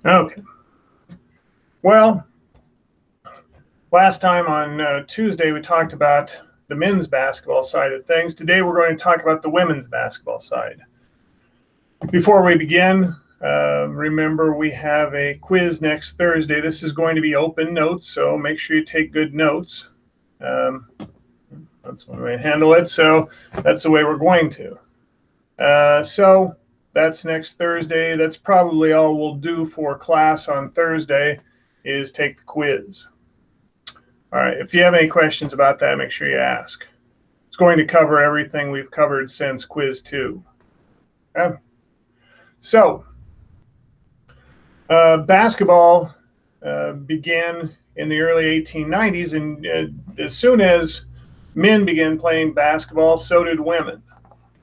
Okay. Well, last time on Tuesday we talked about the men's basketball side of things. Today we're going to talk about the women's basketball side. Before we begin, remember we have a quiz next Thursday. This is going to be open notes, so make sure you take good notes. That's one way to handle it. So that's the way we're going to. So that's next Thursday. That's probably all we'll do for class on Thursday is take the quiz. All right, if you have any questions about that, make sure you ask. It's going to cover everything we've covered since quiz 2. Okay. So basketball began in the early 1890s, and as soon as men began playing basketball, so did women.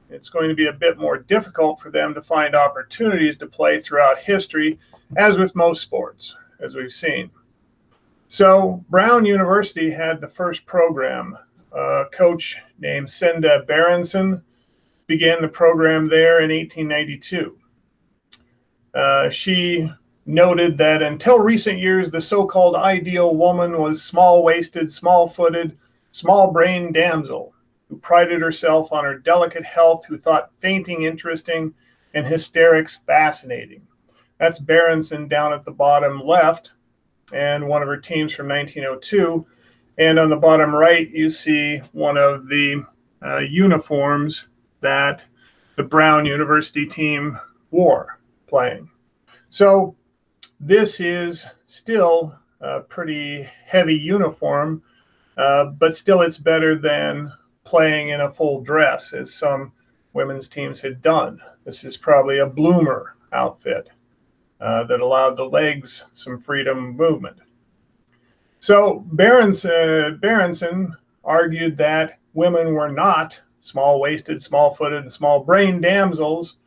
It's going to be a bit more difficult for them to find opportunities to play throughout history, as with most sports, as we've seen. So Brown University had the first program. A coach named Cinda Berenson began the program there in 1892. She noted that until recent years, the so-called ideal woman was small-waisted, small-footed, small-brained damsel who prided herself on her delicate health, who thought fainting interesting and hysterics fascinating. That's Berenson down at the bottom left, and one of her teams from 1902. And on the bottom right, you see one of the uniforms that the Brown University team wore playing. So this is still a pretty heavy uniform, but still it's better than playing in a full dress, as some women's teams had done. This is probably a bloomer outfit that allowed the legs some freedom of movement. So Berenson argued that women were not small-waisted, small-footed, and small-brained damsels.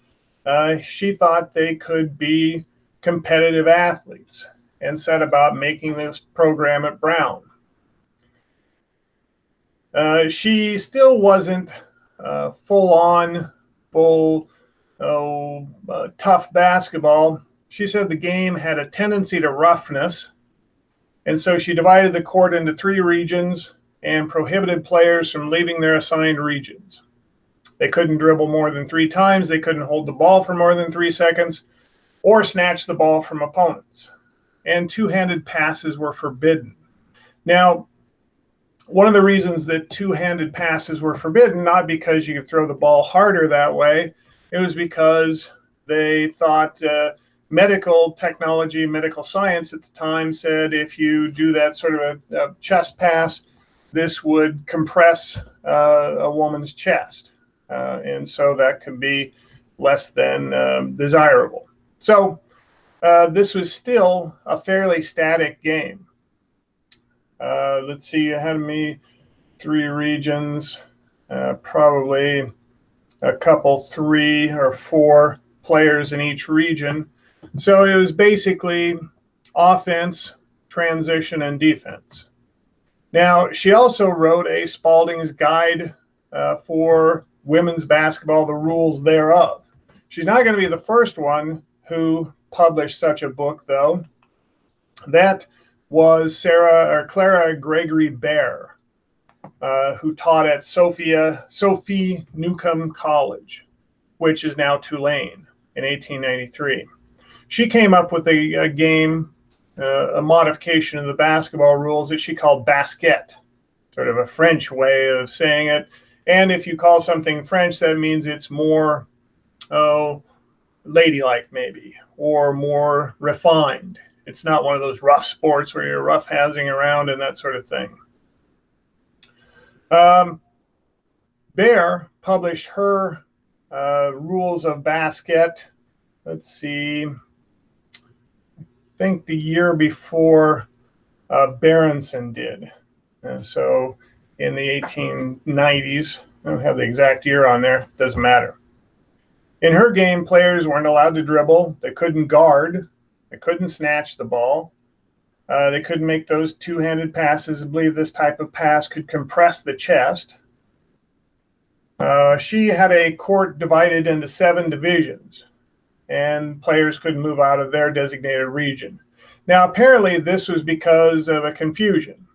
She thought they could be competitive athletes and set about making this program at Brown. She still wasn't full tough basketball. She said the game had a tendency to roughness, and so she divided the court into 3 regions and prohibited players from leaving their assigned regions. They couldn't dribble more than 3 times, they couldn't hold the ball for more than 3 seconds, or snatch the ball from opponents. And two-handed passes were forbidden. Now, one of the reasons that two-handed passes were forbidden, not because you could throw the ball harder that way, it was because they thought medical technology, medical science at the time said if you do that sort of a chest pass, this would compress a woman's chest. And so that could be less than desirable. So this was still a fairly static game. Let's see, you had me 3 regions, probably a couple 3 or 4 players in each region. So it was basically offense, transition, and defense. Now, she also wrote a Spalding's Guide for women's basketball, the rules thereof. She's not going to be the first one who published such a book, though. That was Clara Gregory Baer, who taught at Sophie Newcomb College, which is now Tulane, in 1893. She came up with a game, a modification of the basketball rules that she called basket, sort of a French way of saying it. And if you call something French, that means it's more, ladylike maybe, or more refined. It's not one of those rough sports where you're rough-housing around and that sort of thing. Baer published her rules of basket, let's see, I think the year before Berenson did. So in the 1890s, I don't have the exact year on there, doesn't matter. In her game, players weren't allowed to dribble, they couldn't guard, they couldn't snatch the ball. They couldn't make those two-handed passes. I believe this type of pass could compress the chest. She had a court divided into 7 divisions. and players couldn't move out of their designated region. Now, apparently, this was because of a confusion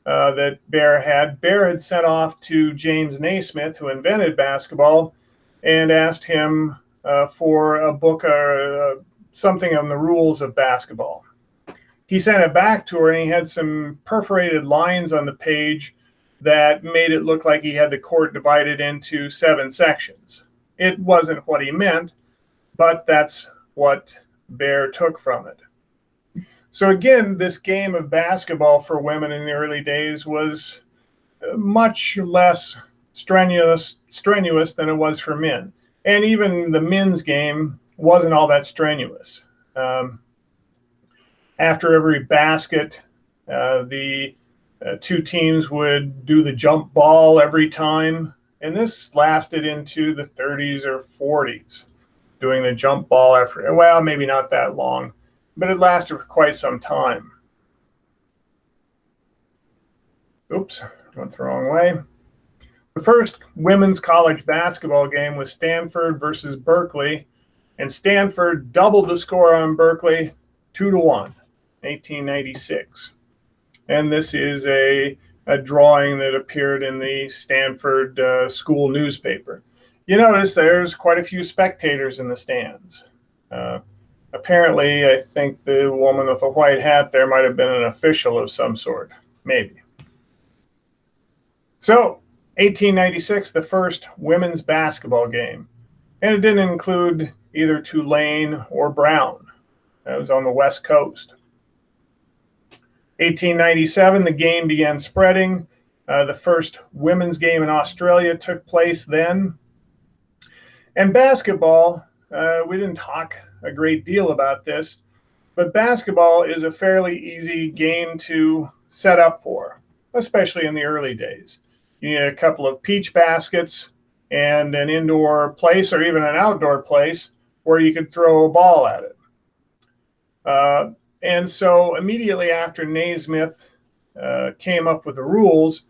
that Baer had. Baer had sent off to James Naismith, who invented basketball, and asked him for a book or something on the rules of basketball. He sent it back to her, and he had some perforated lines on the page that made it look like he had the court divided into 7 sections. It wasn't what he meant, but that's what Baer took from it. So again, this game of basketball for women in the early days was much less strenuous than it was for men. And even the men's game wasn't all that strenuous. After every basket, the 2 teams would do the jump ball every time. And this lasted into the 30s or 40s, doing the jump ball after, well, maybe not that long, but it lasted for quite some time. Oops, went the wrong way. The first women's college basketball game was Stanford versus Berkeley, and Stanford doubled the score on Berkeley 2-1, 1896. And this is a drawing that appeared in the Stanford school newspaper. You notice there's quite a few spectators in the stands. Apparently, I think the woman with a white hat there might have been an official of some sort, maybe. So, 1896, the first women's basketball game. And it didn't include either Tulane or Brown. That was on the West Coast. 1897, the game began spreading. The first women's game in Australia took place then. And basketball, we didn't talk a great deal about this, but basketball is a fairly easy game to set up for, especially in the early days. You need a couple of peach baskets and an indoor place or even an outdoor place where you could throw a ball at it. And so immediately after Naismith came up with the rules,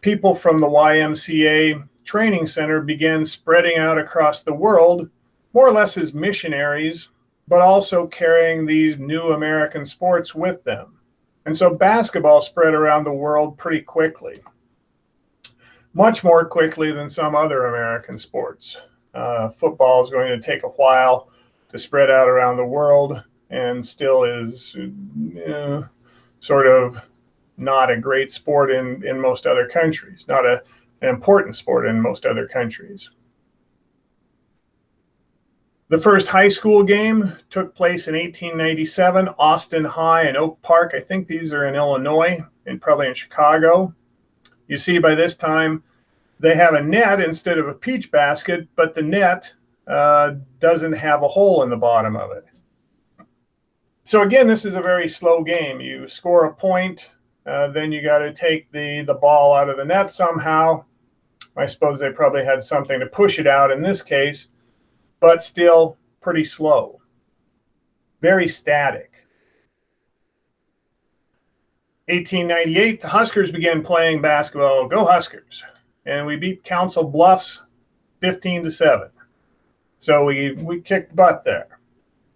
people from the YMCA Training Center began spreading out across the world, more or less as missionaries, but also carrying these new American sports with them. And so basketball spread around the world pretty quickly, much more quickly than some other American sports. Football is going to take a while to spread out around the world and still is sort of not a great sport in most other countries, not an important sport in most other countries. The first high school game took place in 1897, Austin High and Oak Park. I think these are in Illinois and probably in Chicago. You see by this time they have a net instead of a peach basket, but the net doesn't have a hole in the bottom of it. So again, this is a very slow game. You score a point, then you got to take the ball out of the net somehow. I suppose they probably had something to push it out in this case, but still pretty slow, very static. 1898, the Huskers began playing basketball. Go Huskers. And we beat Council Bluffs 15-7. So we kicked butt there.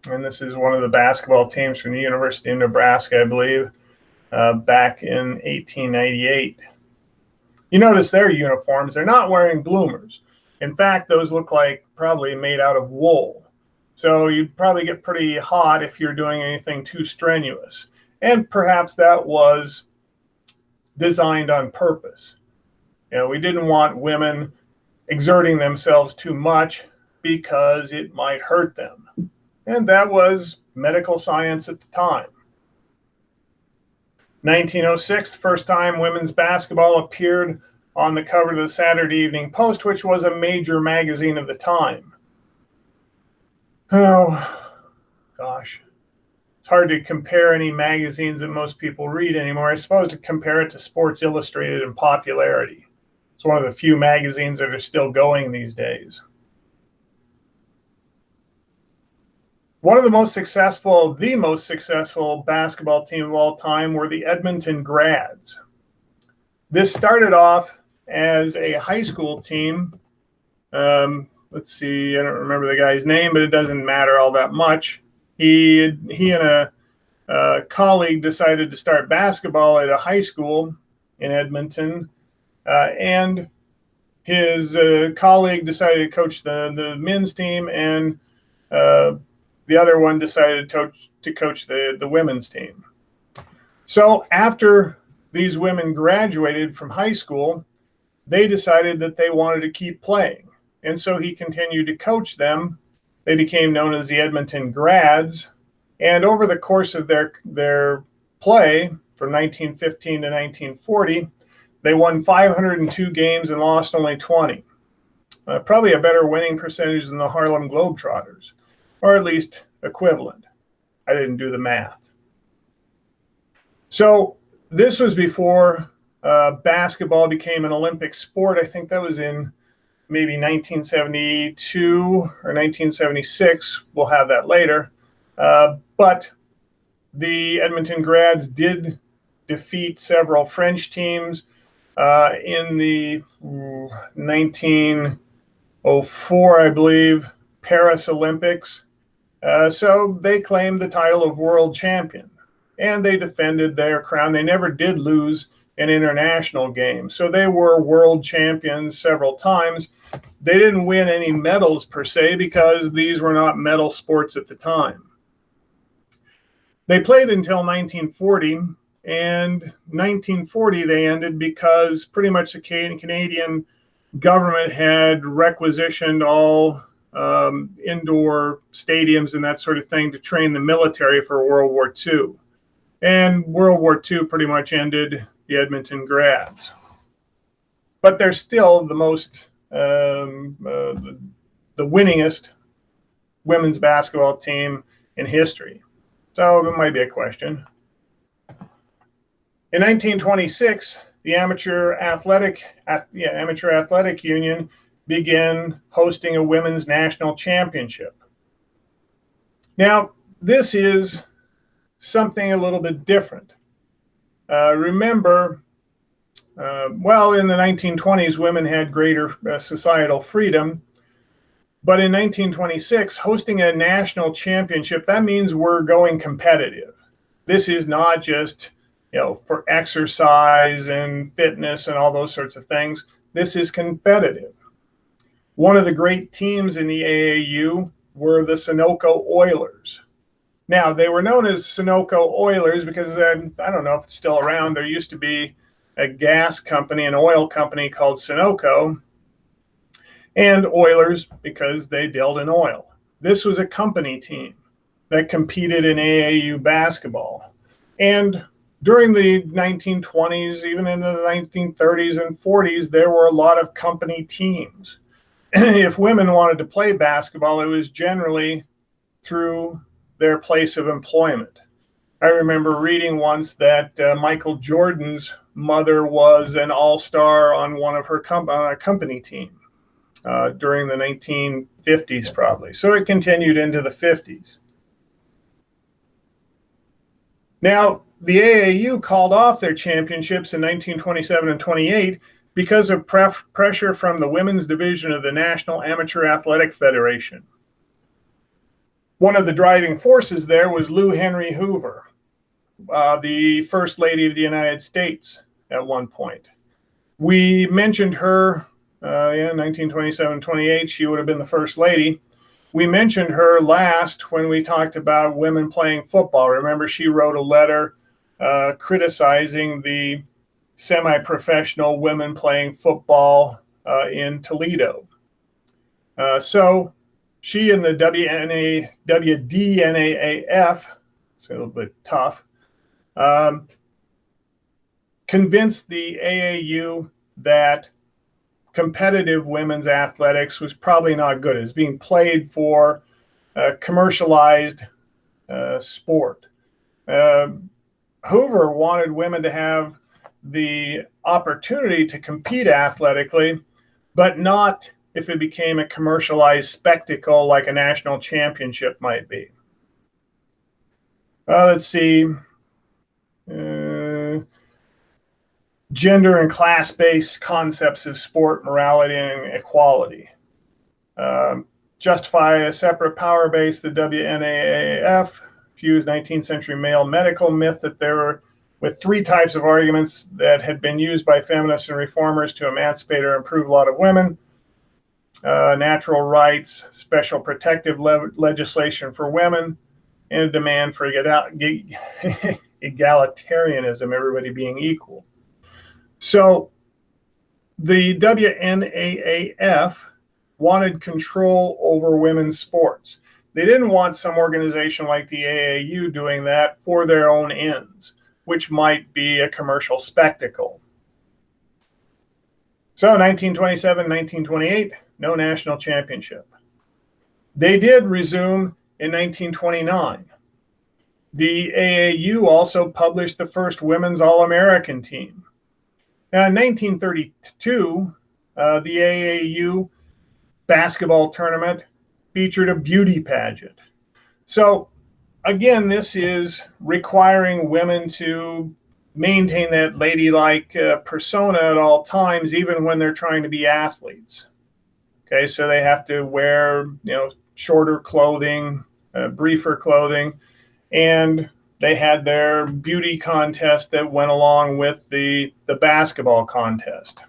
And this is one of the basketball teams from the University of Nebraska, I believe, back in 1898. You notice their uniforms, they're not wearing bloomers. In fact, those look like probably made out of wool. So you'd probably get pretty hot if you're doing anything too strenuous. And perhaps that was designed on purpose. You know, we didn't want women exerting themselves too much because it might hurt them. And that was medical science at the time. 1906, first time women's basketball appeared on the cover of the Saturday Evening Post, which was a major magazine of the time. Oh, gosh. It's hard to compare any magazines that most people read anymore. I suppose to compare it to Sports Illustrated in popularity. It's one of the few magazines that are still going these days. One of the most successful basketball team of all time were the Edmonton Grads. This started off as a high school team let's see, I don't remember the guy's name, but it doesn't matter all that much. He and a colleague decided to start basketball at a high school in Edmonton, and his colleague decided to coach the men's team, and the other one decided to coach the women's team. So after these women graduated from high school, they decided that they wanted to keep playing. And so he continued to coach them. They became known as the Edmonton Grads. And over the course of their play from 1915 to 1940, they won 502 games and lost only 20. Probably a better winning percentage than the Harlem Globetrotters, or at least equivalent. I didn't do the math. So this was before basketball became an Olympic sport. I think that was in maybe 1972 or 1976. We'll have that later. But the Edmonton Grads did defeat several French teams in the 1904, I believe, Paris Olympics. So they claimed the title of world champion, and they defended their crown. They never did lose an international game. So they were world champions several times. They didn't win any medals per se because these were not medal sports at the time. They played until 1940, and 1940 they ended because pretty much the Canadian government had requisitioned all indoor stadiums and that sort of thing to train the military for World War II. And World War II pretty much ended the Edmonton Grads. But they're still the most, the winningest women's basketball team in history. So it might be a question. In 1926, the Amateur Athletic Union began hosting a women's national championship. Now, this is something a little bit different. Remember, well, in the 1920s, women had greater societal freedom. But in 1926, hosting a national championship, that means we're going competitive. This is not just, for exercise and fitness and all those sorts of things. This is competitive. One of the great teams in the AAU were the Sunoco Oilers. Now, they were known as Sunoco Oilers because, I don't know if it's still around, there used to be a gas company, an oil company called Sunoco, and Oilers because they dealt in oil. This was a company team that competed in AAU basketball. And during the 1920s, even in the 1930s and 40s, there were a lot of company teams. If women wanted to play basketball, it was generally through their place of employment. I remember reading once that Michael Jordan's mother was an all-star on one of her company team during the 1950s probably. So it continued into the 50s. Now, the AAU called off their championships in 1927 and 28 because of pressure from the women's division of the National Amateur Athletic Federation. One of the driving forces there was Lou Henry Hoover, the First Lady of the United States at one point. We mentioned her in 1927-28. She would have been the First Lady. We mentioned her last when we talked about women playing football. Remember, she wrote a letter criticizing the semi-professional women playing football in Toledo. So she and the WDNAAF, it's a little bit tough, convinced the AAU that competitive women's athletics was probably not good. It was being played for commercialized sport. Hoover wanted women to have the opportunity to compete athletically, but not if it became a commercialized spectacle like a national championship might be. Let's see. Gender and class-based concepts of sport, morality, and equality. justify a separate power base, the WNAAF, fused 19th century male medical myth that there were with three types of arguments that had been used by feminists and reformers to emancipate or improve a lot of women. Natural rights, special protective legislation for women, and a demand for egalitarianism, everybody being equal. So the WNAAF wanted control over women's sports. They didn't want some organization like the AAU doing that for their own ends, which might be a commercial spectacle. So 1927, 1928, no national championship. They did resume in 1929. The AAU also published the first women's All-American team. Now, in 1932, the AAU basketball tournament featured a beauty pageant. So, again, this is requiring women to maintain that ladylike persona at all times, even when they're trying to be athletes. Okay, so they have to wear, shorter clothing, briefer clothing, and they had their beauty contest that went along with the basketball contest.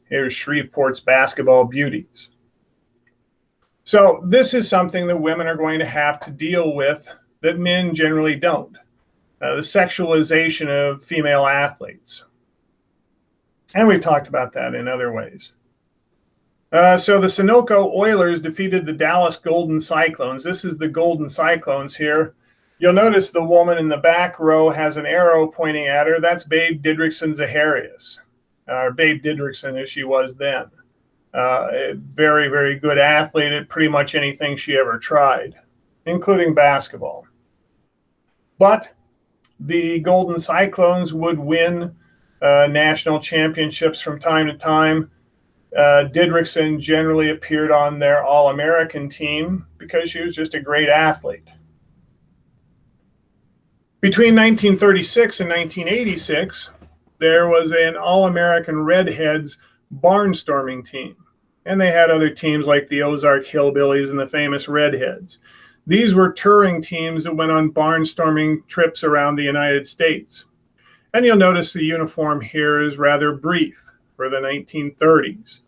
Here's Shreveport's basketball beauties. So this is something that women are going to have to deal with that men generally don't. The sexualization of female athletes. And we've talked about that in other ways. So the Sunoco Oilers defeated the Dallas Golden Cyclones. This is the Golden Cyclones here. You'll notice the woman in the back row has an arrow pointing at her. That's Babe Didrikson Zaharias, or Babe Didrikson as she was then. A very, very good athlete at pretty much anything she ever tried, including basketball. But the Golden Cyclones would win national championships from time to time. Didrikson generally appeared on their All-American team because she was just a great athlete. Between 1936 and 1986, there was an All-American Redheads barnstorming team. And they had other teams like the Ozark Hillbillies and the famous Redheads. These were touring teams that went on barnstorming trips around the United States. And you'll notice the uniform here is rather brief for the 1930s.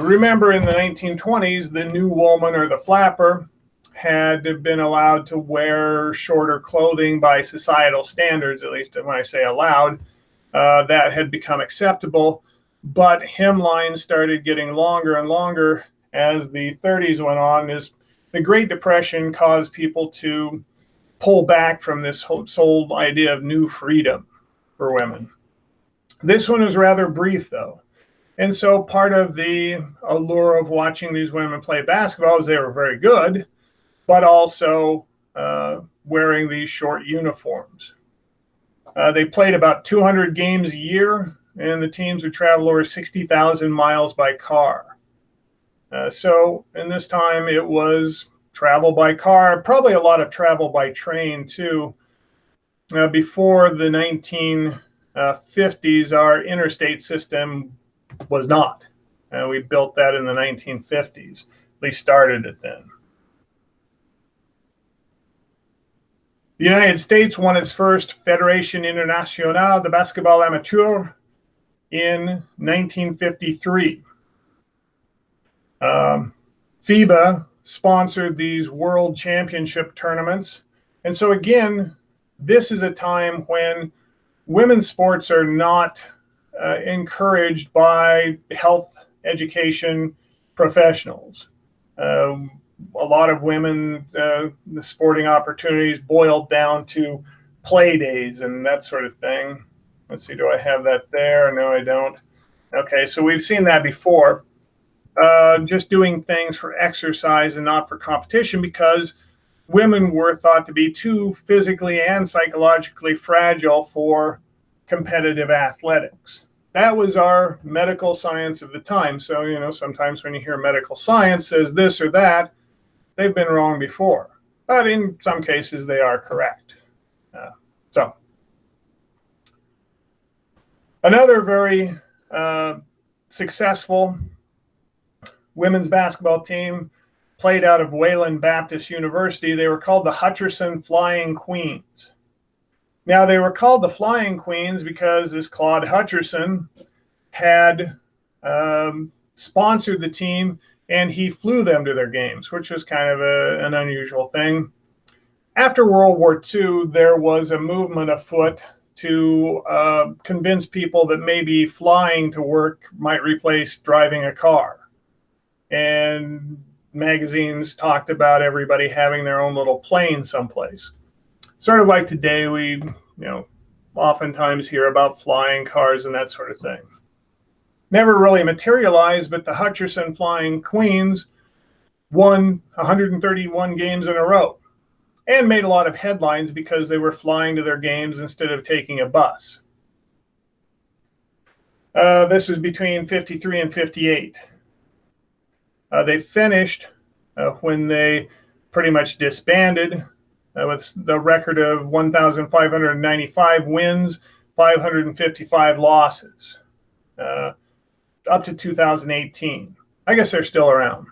Remember, in the 1920s, the new woman or the flapper had been allowed to wear shorter clothing by societal standards, at least when I say allowed. That had become acceptable, but hemlines started getting longer and longer as the 30s went on. As the Great Depression caused people to pull back from this whole idea of new freedom for women. This one was rather brief, though. And so part of the allure of watching these women play basketball is they were very good, but also wearing these short uniforms. They played about 200 games a year, and the teams would travel over 60,000 miles by car. So in this time, it was travel by car, probably a lot of travel by train, too. Before the 1950s, our interstate system was not. We built that in the 1950s, at least started it then. The United States won its first Fédération Internationale de Basketball Amateur in 1953. FIBA sponsored these world championship tournaments. And so again, this is a time when women's sports are not encouraged by health education professionals. A lot of women, the sporting opportunities boiled down to play days and that sort of thing. Let's see, do I have that there? No, I don't. Okay, so we've seen that before. Just doing things for exercise and not for competition because women were thought to be too physically and psychologically fragile for competitive athletics. That was our medical science of the time. So, sometimes when you hear medical science says this or that, they've been wrong before. But in some cases, they are correct. So, another very successful women's basketball team played out of Wayland Baptist University. They were called the Hutcherson Flying Queens. Now, they were called the Flying Queens because this Claude Hutcherson had sponsored the team, and he flew them to their games, which was kind of an unusual thing. After World War II, there was a movement afoot to convince people that maybe flying to work might replace driving a car. And magazines talked about everybody having their own little plane someplace. Sort of like today, we oftentimes hear about flying cars and that sort of thing. Never really materialized, but the Hutcherson Flying Queens won 131 games in a row and made a lot of headlines because they were flying to their games instead of taking a bus. This was between 53 and 58. They finished when they pretty much disbanded with the record of 1,595 wins, 555 losses, up to 2018. I guess they're still around.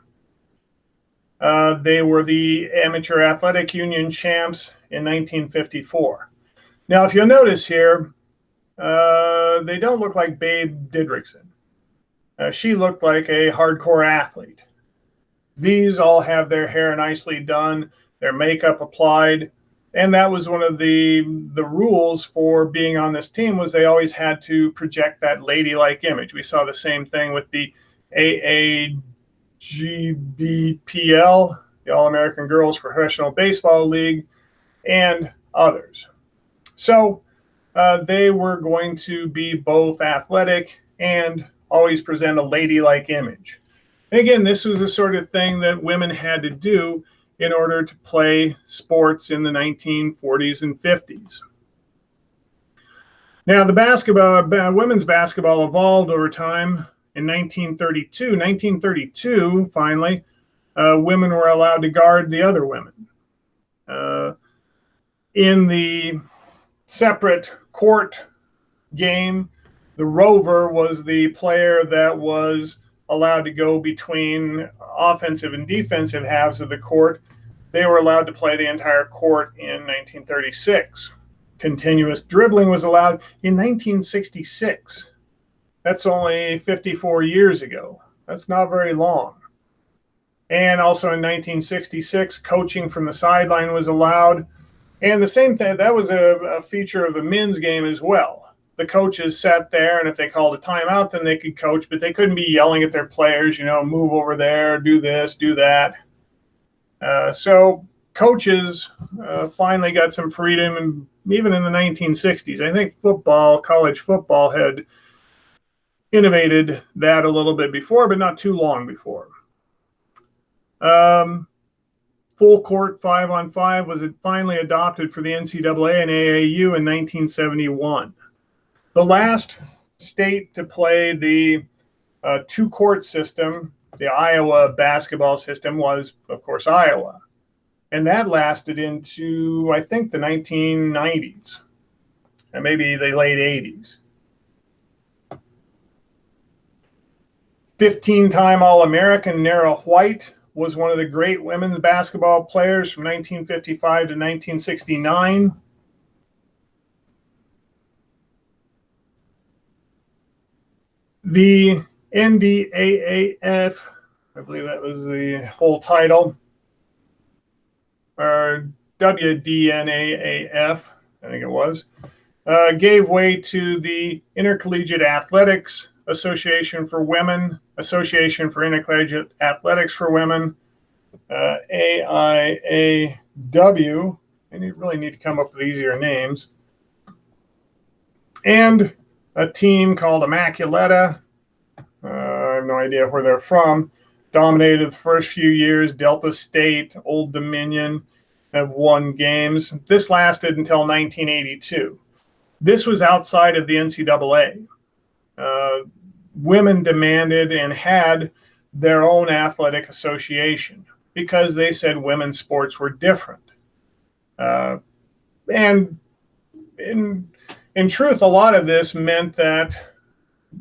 They were the Amateur Athletic Union champs in 1954. Now, if you'll notice here, they don't look like Babe Didrikson. She looked like a hardcore athlete. These all have their hair nicely done, their makeup applied, and that was one of the rules for being on this team, was they always had to project that ladylike image. We saw the same thing with the AAGBPL, the All-American Girls Professional Baseball League, and others. So they were going to be both athletic and always present a ladylike image. And again, this was the sort of thing that women had to do in order to play sports in the 1940s and 50s. Now, the women's basketball evolved over time. In 1932, finally, women were allowed to guard the other women. In the separate court game, the rover was the player that was allowed to go between offensive and defensive halves of the court. They were allowed to play the entire court in 1936. Continuous dribbling was allowed in 1966. That's only 54 years ago. That's not very long. And also in 1966, coaching from the sideline was allowed. And the same thing, that was a feature of the men's game as well. The coaches sat there, and if they called a timeout, then they could coach, but they couldn't be yelling at their players, move over there, do this, do that. So coaches finally got some freedom, and even in the 1960s. I think college football had innovated that a little bit before, but not too long before. Full court 5-on-5 was finally adopted for the NCAA and AAU in 1971. The last state to play the two-court system, the Iowa basketball system, was, of course, Iowa. And that lasted into, I think, the 1990s, and maybe the late 80s. 15-time All-American Nara White was one of the great women's basketball players from 1955 to 1969. The NDAAF, I believe that was the whole title, or WDNAAF, I think it was, gave way to the Intercollegiate Athletics Association for Women, Association for Intercollegiate Athletics for Women, AIAW, and you really need to come up with easier names, and a team called Immaculata. I have no idea where they're from. Dominated the first few years. Delta State, Old Dominion have won games. This lasted until 1982. This was outside of the NCAA. Women demanded and had their own athletic association because they said women's sports were different. And in truth, a lot of this meant that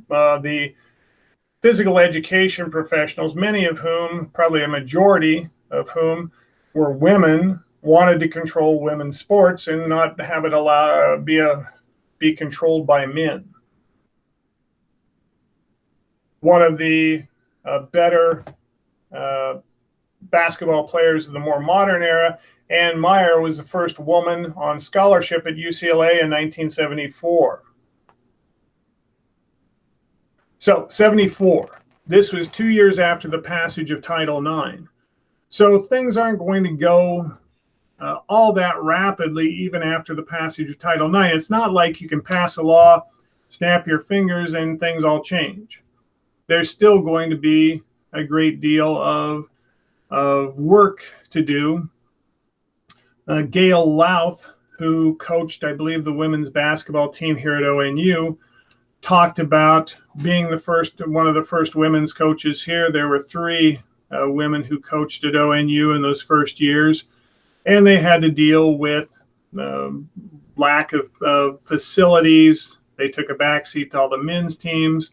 the physical education professionals, many of whom, probably a majority of whom, were women, wanted to control women's sports and not have it be controlled by men. One of the better basketball players of the more modern era, Ann Meyer, was the first woman on scholarship at UCLA in 1974. So, 74. This was 2 years after the passage of Title IX. So things aren't going to go all that rapidly even after the passage of Title IX. It's not like you can pass a law, snap your fingers, and things all change. There's still going to be a great deal of work to do. Gail Louth, who coached, I believe, the women's basketball team here at ONU, talked about being one of the first women's coaches here. There were 3 women who coached at ONU in those first years, and they had to deal with lack of facilities. They took a backseat to all the men's teams.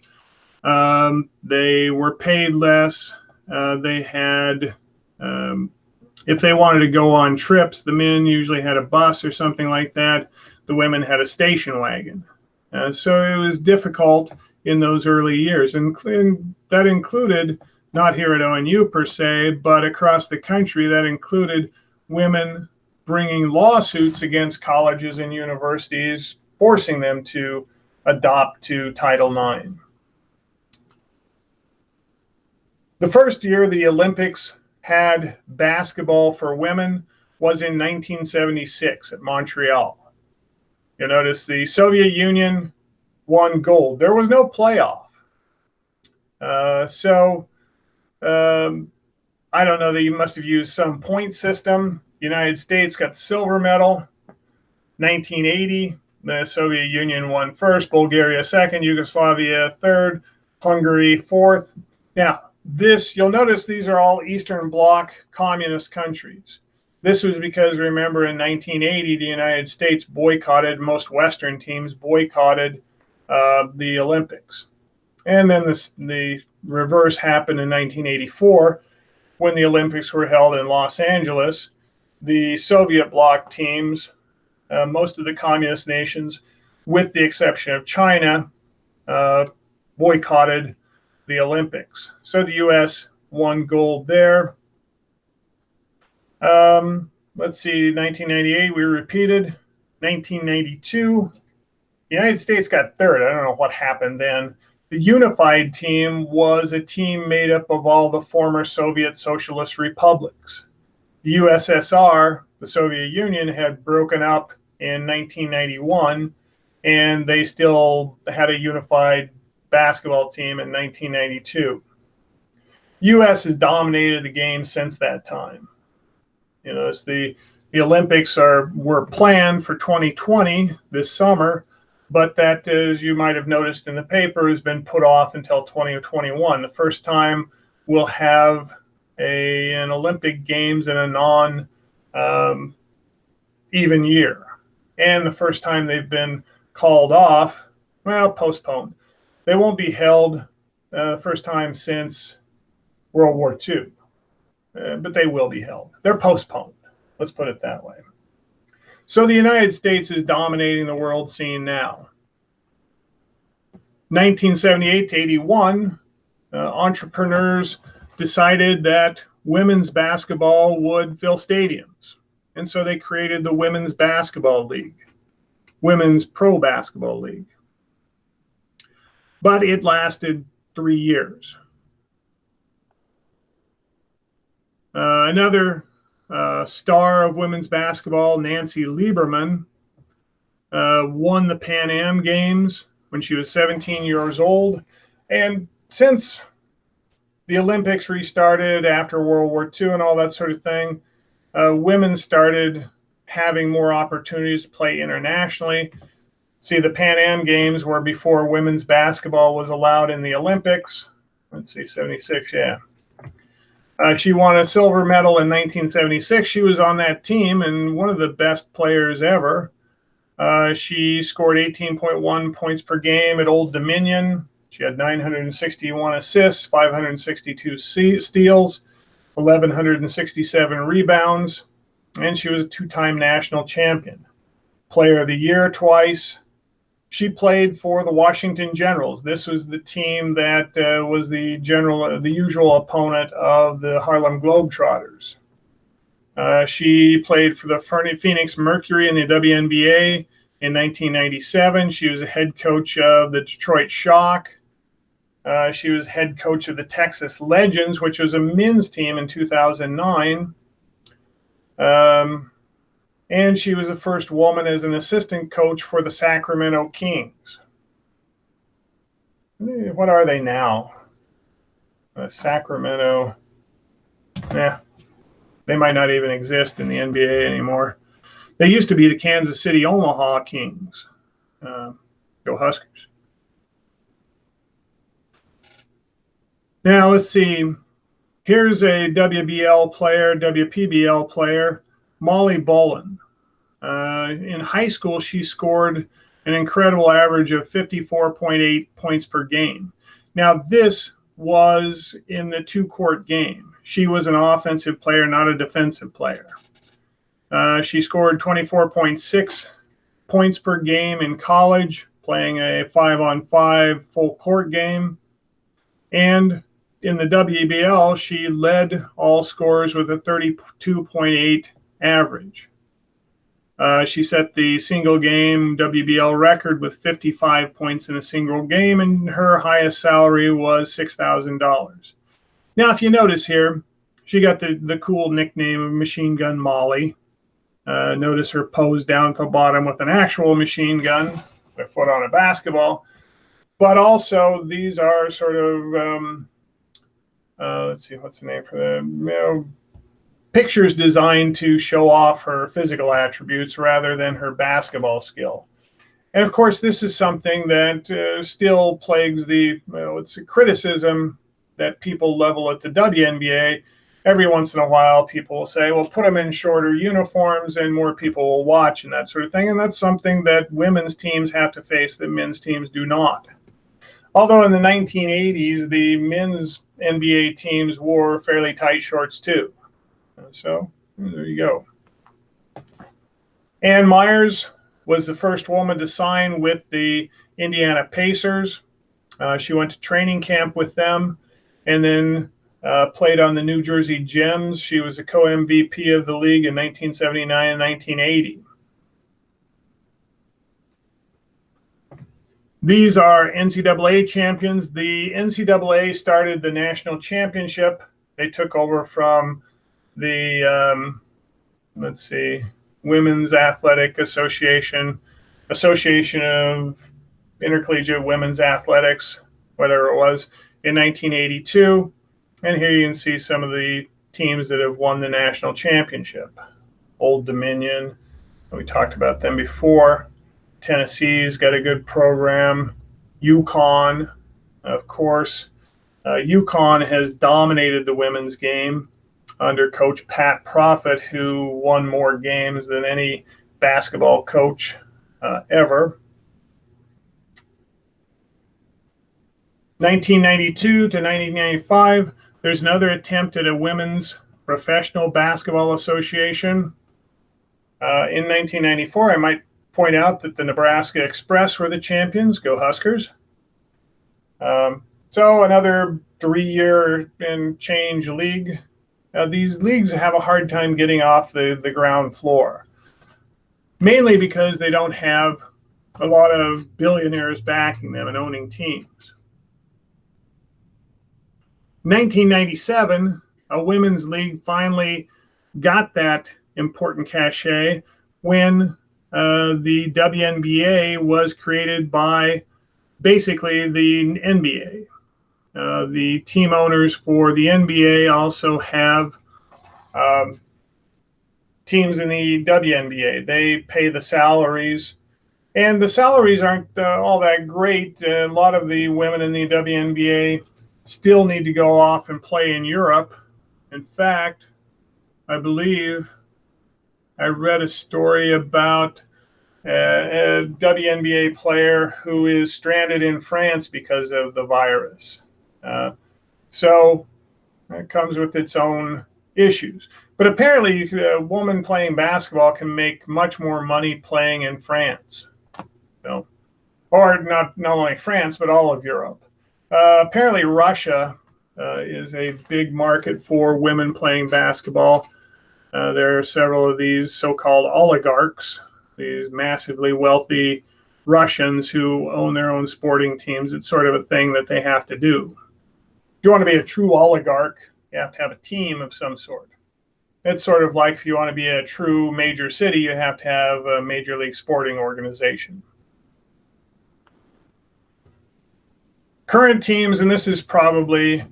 They were paid less. They had, if they wanted to go on trips, the men usually had a bus or something like that. The women had a station wagon. So it was difficult in those early years. And that included, not here at ONU per se, but across the country, that included women bringing lawsuits against colleges and universities, forcing them to adopt to Title IX. The first year the Olympics had basketball for women was in 1976 at Montreal. You'll notice the Soviet Union won gold. There was no playoff. I don't know, they must have used some point system. The United States got the silver medal. 1980, the Soviet Union won first, Bulgaria second, Yugoslavia third, Hungary fourth. Now, you'll notice these are all Eastern Bloc communist countries. This was because, remember, in 1980, the United States boycotted, most Western teams boycotted the Olympics. And then the reverse happened in 1984 when the Olympics were held in Los Angeles. The Soviet bloc teams, most of the communist nations, with the exception of China, boycotted the Olympics. So the U.S. won gold there. Let's see, 1998 we repeated. 1992, the United States got third. I don't know what happened then. The unified team was a team made up of all the former Soviet socialist republics. The USSR, the Soviet Union, had broken up in 1991, and they still had a unified basketball team in 1992. U.S. has dominated the game since that time. You know, the Olympics were planned for 2020 this summer, but that, as you might have noticed in the paper, has been put off until 2021. The first time we'll have an Olympic Games in a non-even year. And the first time they've been called off, postponed. They won't be held the first time since World War II, but they will be held. They're postponed. Let's put it that way. So the United States is dominating the world scene now. 1978 to 81, entrepreneurs decided that women's basketball would fill stadiums. And so they created the Women's Basketball League, Women's Pro Basketball League. But it lasted 3 years. Another star of women's basketball, Nancy Lieberman, won the Pan Am Games when she was 17 years old. And since the Olympics restarted after World War II and all that sort of thing, women started having more opportunities to play internationally. See, the Pan Am Games were before women's basketball was allowed in the Olympics. Let's see, 76, yeah. She won a silver medal in 1976. She was on that team and one of the best players ever. She scored 18.1 points per game at Old Dominion. She had 961 assists, 562 steals, 1,167 rebounds, and she was a two-time national champion. Player of the Year twice. She played for the Washington Generals. This was the team that was the usual opponent of the Harlem Globetrotters. She played for the Phoenix Mercury in the WNBA in 1997. She was a head coach of the Detroit Shock. She was head coach of the Texas Legends, which was a men's team in 2009. And she was the first woman as an assistant coach for the Sacramento Kings. What are they now? Sacramento. They might not even exist in the NBA anymore. They used to be the Kansas City Omaha Kings. Go Huskers. Now let's see. Here's a WPBL player, Molly Bullen. In high school, she scored an incredible average of 54.8 points per game. Now, this was in the two-court game. She was an offensive player, not a defensive player. She scored 24.6 points per game in college, playing a 5-on-5 full-court game. And in the WBL, she led all scorers with a 32.8 average. She set the single game WBL record with 55 points in a single game, and her highest salary was $6,000. Now, if you notice here, she got the cool nickname of Machine Gun Molly. Notice her pose down at the bottom with an actual machine gun, a foot on a basketball. But also, these are sort of, let's see, what's the name for them? Pictures designed to show off her physical attributes rather than her basketball skill. And of course, this is something that still plagues it's a criticism that people level at the WNBA. Every once in a while, people will say, well, put them in shorter uniforms and more people will watch and that sort of thing. And that's something that women's teams have to face that men's teams do not. Although in the 1980s, the men's NBA teams wore fairly tight shorts too. So there you go. Ann Myers was the first woman to sign with the Indiana Pacers. She went to training camp with them and then played on the New Jersey Gems. She was a co-MVP of the league in 1979 and 1980. These are NCAA champions. The NCAA started the national championship. They took over from the, Women's Athletic Association of Intercollegiate Women's Athletics, whatever it was, in 1982. And here you can see some of the teams that have won the national championship. Old Dominion, we talked about them before. Tennessee's got a good program. UConn, of course. UConn has dominated the women's game under Coach Pat Profit, who won more games than any basketball coach ever. 1992 to 1995, there's another attempt at a women's professional basketball association. In 1994, I might point out that the Nebraska Express were the champions. Go Huskers. So another 3-year and change league. These leagues have a hard time getting off the ground floor, mainly because they don't have a lot of billionaires backing them and owning teams. 1997, a women's league finally got that important cachet when the WNBA was created by basically the NBA. The team owners for the NBA also have teams in the WNBA. They pay the salaries, and the salaries aren't all that great. A lot of the women in the WNBA still need to go off and play in Europe. In fact, I believe I read a story about a WNBA player who is stranded in France because of the virus. So it comes with its own issues. But apparently, a woman playing basketball can make much more money playing in France. So, or not only France, but all of Europe. Apparently, Russia is a big market for women playing basketball. There are several of these so-called oligarchs, these massively wealthy Russians who own their own sporting teams. It's sort of a thing that they have to do. If you want to be a true oligarch, you have to have a team of some sort. It's sort of like if you want to be a true major city, you have to have a major league sporting organization. Current teams, and this is probably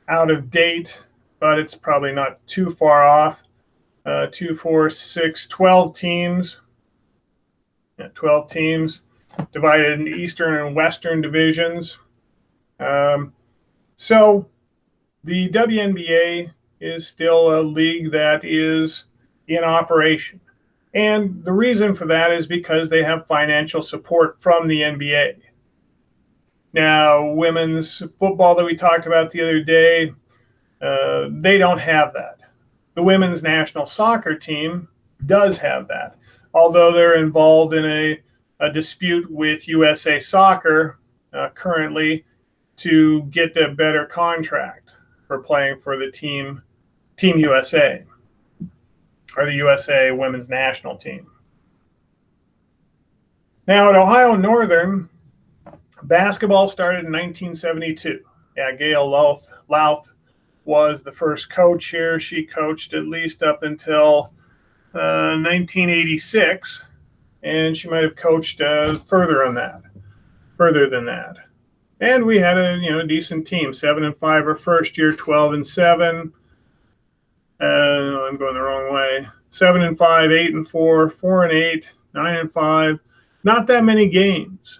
out of date, but it's probably not too far off. 2, 4, 6, 12 teams. 12 teams divided into Eastern and Western divisions. So the WNBA is still a league that is in operation. And the reason for that is because they have financial support from the NBA. Now, women's football that we talked about the other day, they don't have that. The women's national soccer team does have that, although they're involved in a dispute with USA Soccer currently to get a better contract for playing for the Team USA, or the USA women's national team. Now at Ohio Northern, basketball started in 1972. Yeah, Gail Louth was the first coach here. She coached at least up until 1986, and she might have coached further than that. And we had a decent team. 7-5 our first year, 12-7. I'm going the wrong way. 7-5, 8-4, 4-8, 9-5. Not that many games.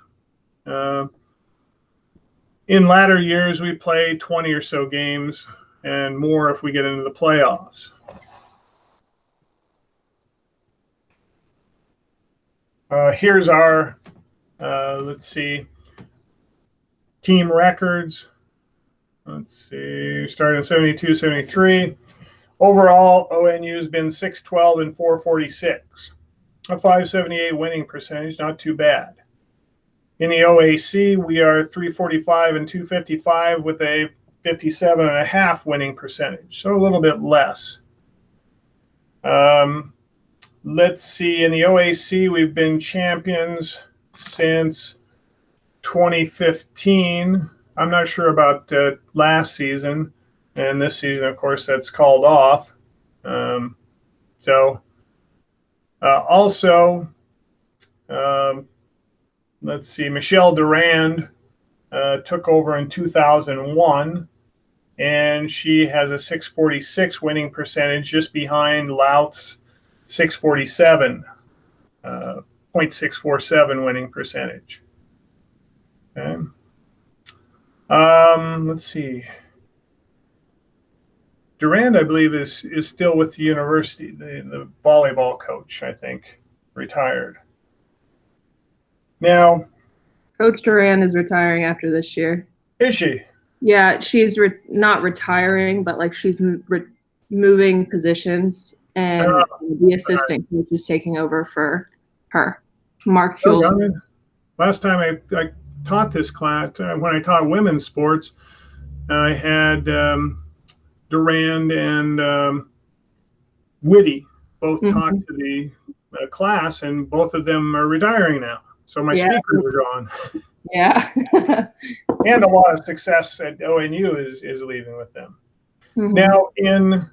In latter years, we played 20 or so games, and more if we get into the playoffs. Here's our, let's see, team records. Let's see, started in 72, 73. Overall, ONU has been 6-12 and 446. A 578 winning percentage, not too bad. In the OAC, we are 345 and 255 with a 57.5 winning percentage, so a little bit less. Let's see, in the OAC, we've been champions since 2015. I'm not sure about last season, and this season, of course, that's called off. Also, let's see, Michelle Durand took over in 2001, and she has a 646 winning percentage, just behind Louth's 647, 0.647 winning percentage. Okay. Let's see. Durand, I believe, is still with the university. The volleyball coach, I think, retired. Now, Coach Durand is retiring after this year. Is she? Yeah, she's not retiring, but like she's moving positions, and the assistant coach is taking over for her. Mark Huel. Last time I taught this class, when I taught women's sports, I had Durand and Whitty both talked to the class, and both of them are retiring now. So my speakers are gone. Yeah. And a lot of success at ONU is leaving with them. Mm-hmm. Now in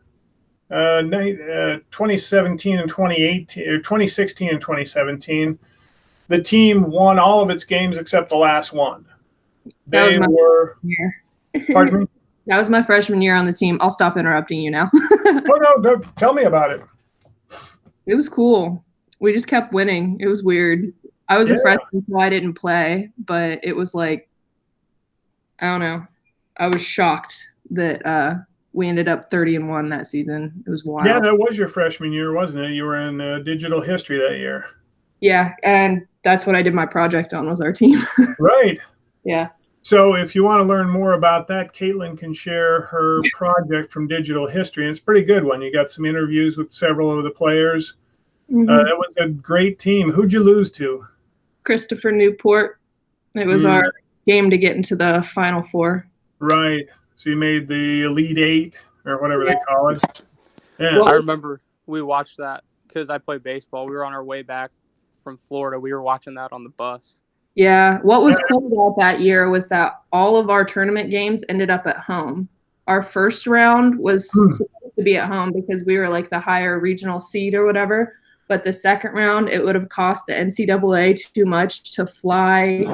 2017 and 2018, or 2016 and 2017, the team won all of its games except the last one. They were. Pardon me? That was my freshman year on the team. I'll stop interrupting you now. Oh, no, tell me about it. It was cool. We just kept winning. It was weird. I was a freshman, so I didn't play, but it was like, I don't know. I was shocked that we ended up 30-1 that season. It was wild. Yeah, that was your freshman year, wasn't it? You were in digital history that year. Yeah, and that's what I did my project on, was our team. Right. Yeah. So if you want to learn more about that, Caitlin can share her project from Digital History. And it's a pretty good one. You got some interviews with several of the players. Mm-hmm. It was a great team. Who'd you lose to? Christopher Newport. It was our game to get into the Final Four. Right. So you made the Elite Eight or whatever they call it. Yeah. I remember we watched that because I play baseball. We were on our way back from Florida. We were watching that on the bus. Yeah. What was cool about that year was that all of our tournament games ended up at home. Our first round was supposed to be at home because we were like the higher regional seed or whatever. But the second round, it would have cost the NCAA too much to fly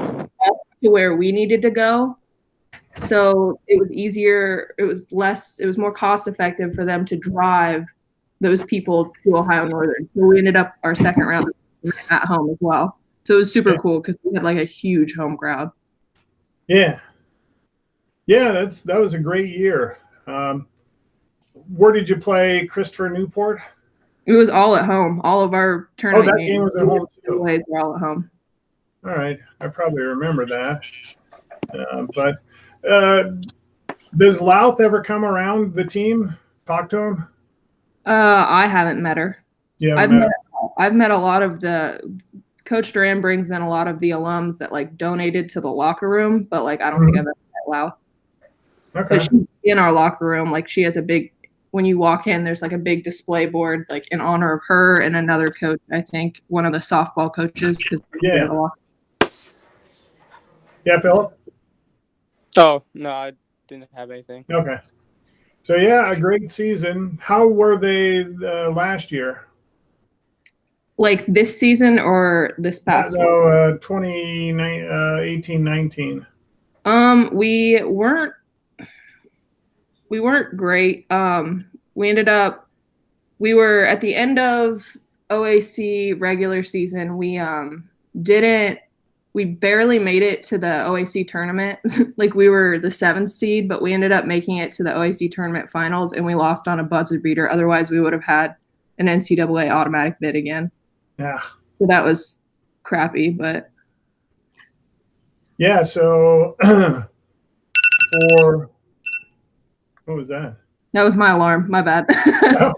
up to where we needed to go. So it was easier, it was more cost effective for them to drive those people to Ohio Northern. So we ended up our second round at home as well. So it was super cool because we had like a huge home crowd. Yeah. Yeah, that was a great year. Where did you play Christopher Newport? It was all at home. All of our tournament that game was at home too. Were all at home. All right. I probably remember that. But does Louth ever come around the team? Talk to him? I haven't met her. Yeah, I've met a lot of Coach Duran brings in a lot of the alums that like donated to the locker room, but like I don't think I've ever met Louth. Okay. But she's in our locker room, like she has a big. When you walk in, there's like a big display board, like in honor of her and another coach. I think one of the softball coaches. Yeah, Philip. Oh no, I didn't have anything. Okay. So yeah, a great season. How were they last year? Like this season or this past? No, 2018-19. We weren't great. We were at the end of OAC regular season. We barely made it to the OAC tournament. Like we were the 7th seed, but we ended up making it to the OAC tournament finals and we lost on a buzzer beater. Otherwise we would have had an NCAA automatic bid again. Yeah. So that was crappy, but yeah, so what was that? That was my alarm. My bad. Oh.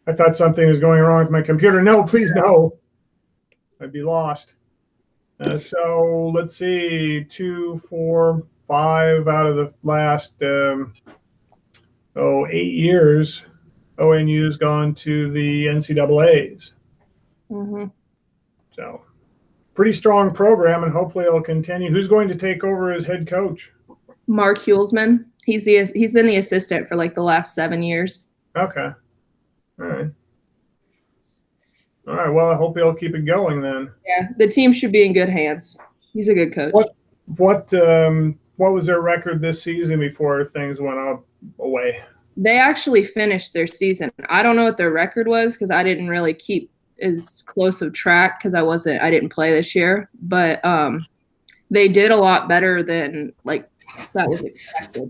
I thought something was going wrong with my computer. No, please no. I'd be lost. So let's see, 2, 4, 5 out of the last 8 years, ONU's gone to the NCAAs. Mm-hmm. So pretty strong program, and hopefully it'll continue. Who's going to take over as head coach? Mark Hulsman. He's been the assistant for like the last 7 years. Okay. All right. All right. Well, I hope he'll keep it going then. Yeah, the team should be in good hands. He's a good coach. What was their record this season before things went away? They actually finished their season. I don't know what their record was because I didn't really keep as close of track because I didn't play this year. But they did a lot better than like that was expected.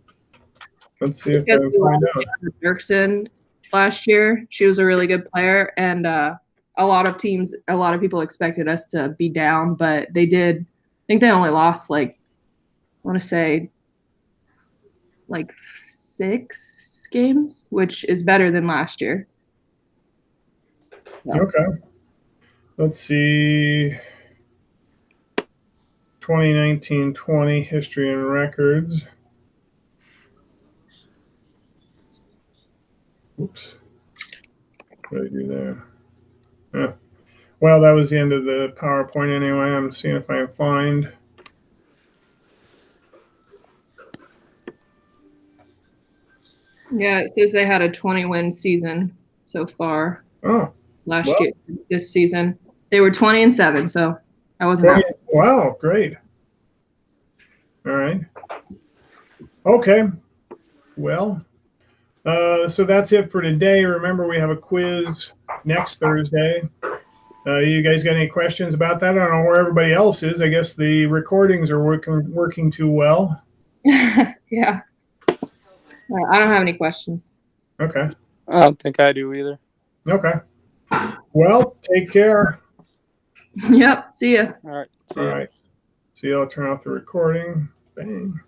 Let's see if I can find out. Dirksen last year, she was a really good player, and a lot of people expected us to be down, but they did. I think they only lost like I want to say like 6 games, which is better than last year. Yeah. Okay. Let's see. 2019-20 history and records. Oops. What did I do there? Well, that was the end of the PowerPoint anyway. I'm seeing if I can find. Yeah, it says they had a 20-win season so far. Oh. Last year, this season. They were 20-7, so I wasn't happy. Wow, great. All right. Okay. Well, so that's it for today. Remember, we have a quiz next Thursday. You guys got any questions about that? I don't know where everybody else is. I guess the recordings are working too well. Yeah. I don't have any questions. Okay. I don't think I do either. Okay. Well, take care. Yep. See ya. All right. See All ya. right. See, I'll turn off the recording. Bang.